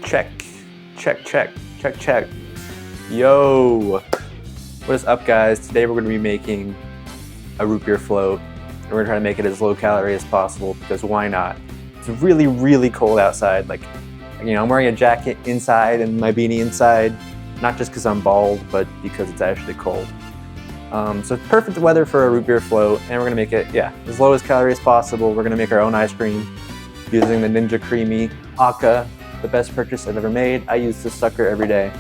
Check, check, check, check, check. Yo, what is up, guys? Today we're going to be making a root beer float, and we're going to try to make it as low calorie as possible because why not? It's really, really cold outside. Like, you know, I'm wearing a jacket inside and my beanie inside, not just because I'm bald, but because it's actually cold. So it's perfect weather for a root beer float, and we're going to make it, as low as calorie as possible. We're going to make our own ice cream using the Ninja Creamy Aka. The best purchase I've ever made. I use this sucker every day.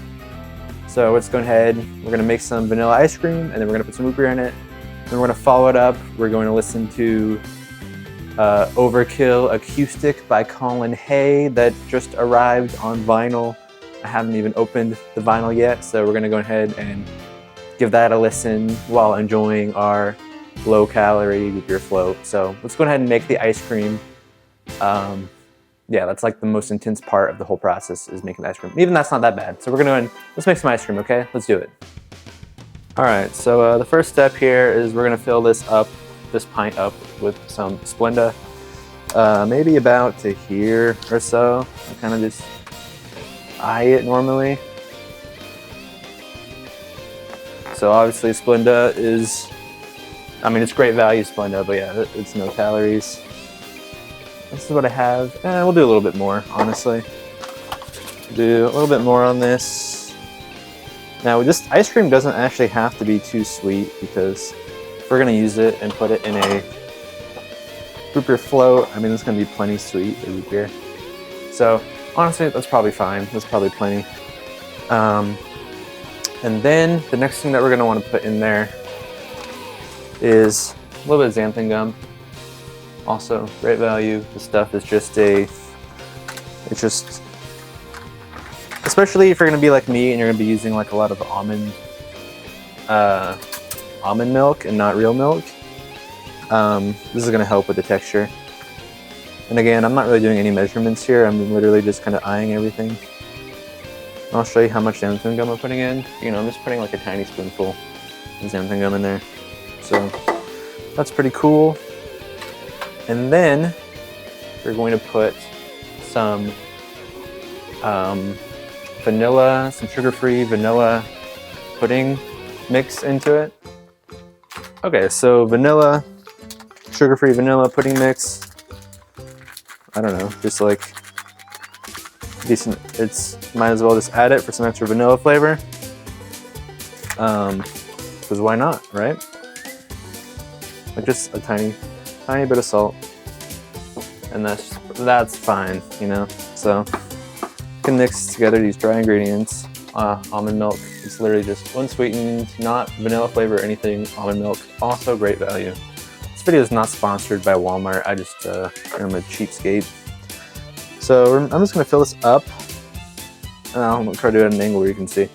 So let's go ahead, we're gonna make some vanilla ice cream and then we're gonna put some root beer in it. Then we're gonna follow it up. We're going to listen to Overkill Acoustic by Colin that just arrived on vinyl. I haven't even opened the vinyl yet, so we're gonna go ahead and give that a listen while enjoying our low calorie root beer float. So let's go ahead and make the ice cream. Yeah, that's like the most intense part of the whole process is making the ice cream. Even that's not that bad. So we're gonna let's make some ice cream, okay? Let's do it. All right, so the first step here is we're gonna fill this pint up with some Splenda. Maybe about to here or so. I kind of just eye it normally. So obviously Splenda is, I mean, it's great value Splenda, but yeah, it's no calories. This is what I have, and we'll do a little bit more, honestly. Do a little bit more on this. Now, this ice cream doesn't actually have to be too sweet because if we're gonna use it and put it in a root beer float, I mean, it's gonna be plenty sweet, the root beer. So, honestly, that's probably fine. That's probably plenty. And then the next thing that we're gonna wanna put in there is a little bit of xanthan gum. Also, great value. This stuff is just especially if you're gonna be like me and you're gonna be using like a lot of almond milk and not real milk. This is gonna help with the texture. And again, I'm not really doing any measurements here. I'm literally just kind of eyeing everything. I'll show you how much xanthan gum I'm putting in. You know, I'm just putting like a tiny spoonful of xanthan gum in there. So that's pretty cool. And then we're going to put some vanilla, some sugar-free vanilla pudding mix into it. Okay, so vanilla, sugar-free vanilla pudding mix. I don't know, just like decent. Might as well just add it for some extra vanilla flavor. Because why not, right? Like just a tiny bit of salt, and that's fine, you know. So you can mix together these dry ingredients. Almond milk, it's literally just unsweetened, not vanilla flavor or anything. Almond milk, also great value. This video is not sponsored by Walmart. I just am a cheapskate. So I'm just gonna fill this up, and I'm gonna try to do it at an angle where you can see.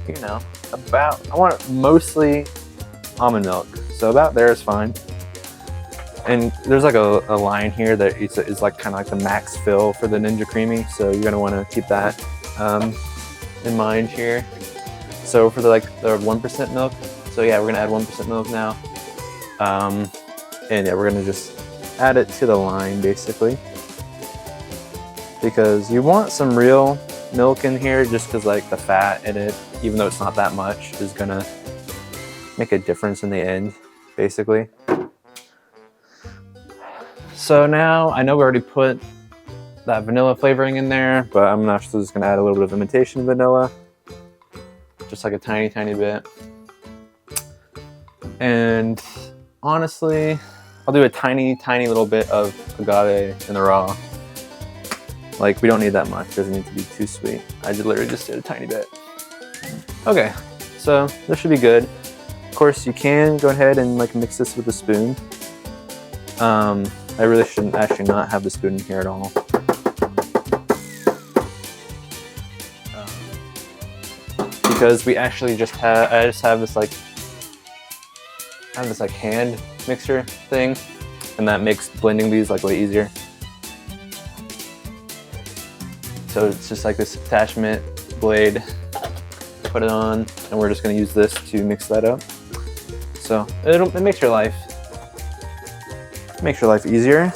You know, I want it mostly almond milk, so about there is fine. And there's like a line here that is like kind of like the max fill for the Ninja Creamy, so you're gonna want to keep that in mind here. So for the 1% milk, so yeah, we're gonna add 1% milk now, and yeah, we're gonna just add it to the line basically, because you want some real milk in here, just because like the fat in it, even though it's not that much, is gonna make a difference in the end, basically. So now, I know we already put that vanilla flavoring in there, but I'm actually just gonna add a little bit of imitation vanilla. Just like a tiny bit. And honestly, I'll do a tiny little bit of agave in the raw. Like, we don't need that much, it doesn't need to be too sweet. I literally just did a tiny bit. Okay, so this should be good. Of course, you can go ahead and like mix this with a spoon. I really shouldn't actually not have the spoon in here at all. Because we actually just have, I just have this like hand mixer thing, and that makes blending these like way easier. So it's just like this attachment blade, put it on, and we're just gonna use this to mix that up. So it makes your life easier.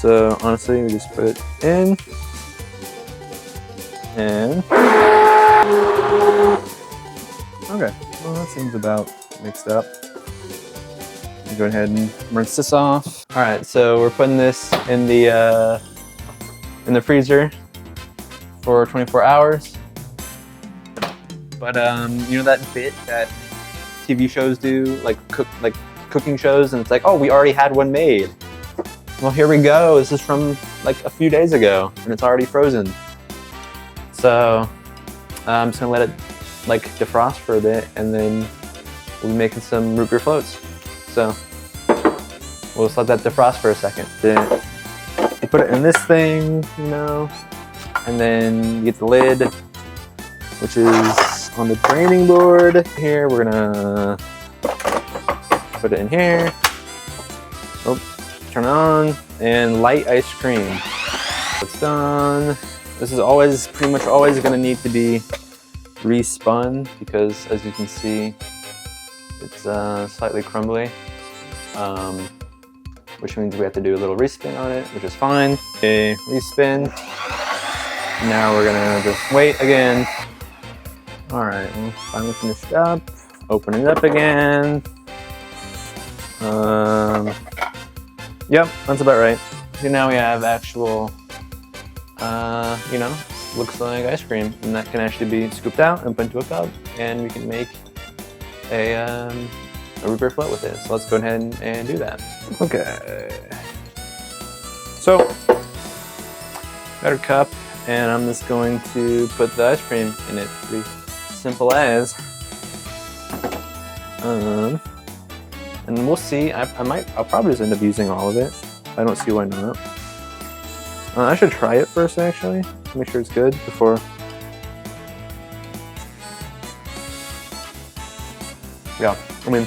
So honestly, we just put it in, and okay, well that seems about mixed up. Go ahead and rinse this off. All right, so we're putting this in the freezer for 24 hours. But you know that bit that TV shows do, like cooking shows, and it's like, oh, we already had one made. Well, here we go. This is from like a few days ago, and it's already frozen. So I'm just gonna let it like defrost for a bit, and then we'll be making some root beer floats. So we'll just let that defrost for a second. Then you put it in this thing, you know, and then you get the lid, which is on the draining board. Here, we're gonna put it in here. Oh, turn it on, and light ice cream. It's done. This is always, pretty much always gonna need to be respun because as you can see, it's slightly crumbly, which means we have to do a little respin on it, which is fine. Okay, respin. Now we're gonna just wait again. All right, well, finally finished up. Open it up again. Yep, that's about right. So now we have actual, you know, looks like ice cream, and that can actually be scooped out and put into a cup, and we can make a root beer float with it. So let's go ahead and do that. Okay. So, got our cup, and I'm just going to put the ice cream in it. Pretty simple as. And we'll see. I'll probably just end up using all of it. I don't see why not. I should try it first, actually. Make sure it's good before. Yeah, I mean,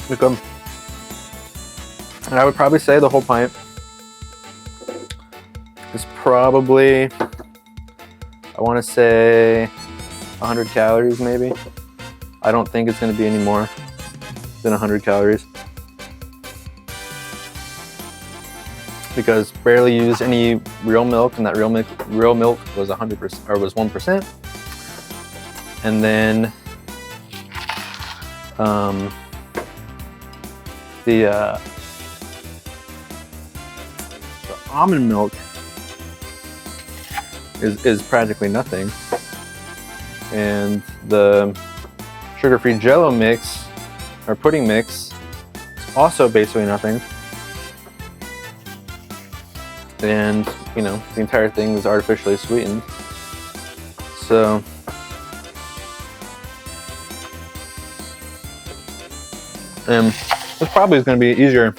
it's good. And I would probably say the whole pint is probably, I want to say 100 calories maybe. I don't think it's going to be any more than 100 calories. Because barely used any real milk, and that real milk was 100% or was 1%. And then the almond milk is practically nothing, and the sugar-free Jello mix or pudding mix is also basically nothing. And you know, the entire thing is artificially sweetened. So this probably is going to be easier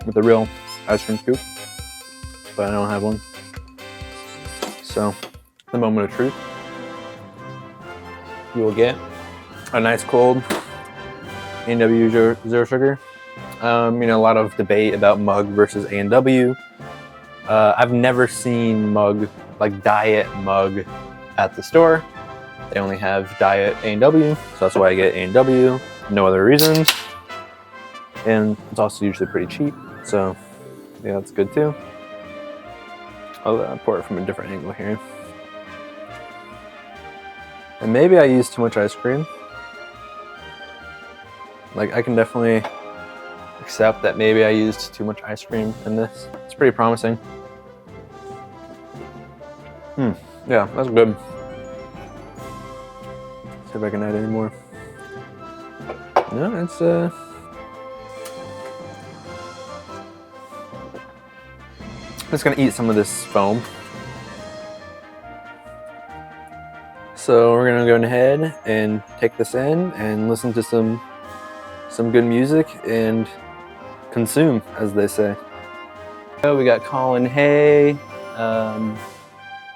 with a real ice cream scoop, but I don't have one. So the moment of truth, you will get a nice cold A&W zero sugar. You know, a lot of debate about mug versus A&W. I've never seen mug, like diet mug, at the store. They only have diet A&W, so that's why I get A&W, no other reason. And it's also usually pretty cheap, so yeah, that's good too. I'll pour it from a different angle here. And maybe I use too much ice cream. Like, I can definitely accept that maybe I used too much ice cream in this. It's pretty promising. Yeah, that's good. See if I can add any more. No, it's I'm just gonna eat some of this foam. So we're gonna go ahead and take this in and listen to some good music and consume, as they say. So we got Colin Hay.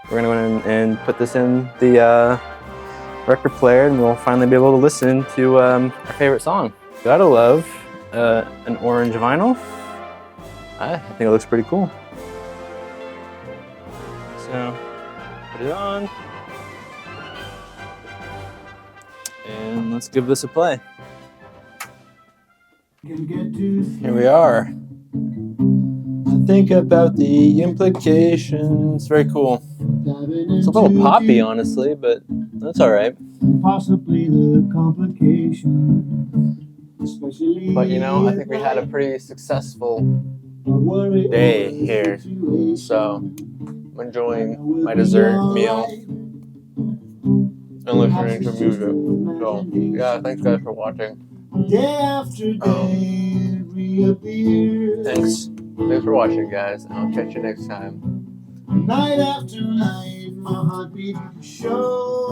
We're gonna go in and put this in the record player, and we'll finally be able to listen to our favorite song. Gotta love an orange vinyl. I think it looks pretty cool. So put it on, and let's give this a play. Here we are. Think about the implications. Very cool. It's a little poppy, honestly, but that's all right. Possibly the complication. But you know, I think we had a pretty successful day here. So I'm enjoying my dessert meal and listening to music. So yeah, thanks guys for watching. Thanks for watching, guys, and I'll catch you next time. Night after night, my heart beat show.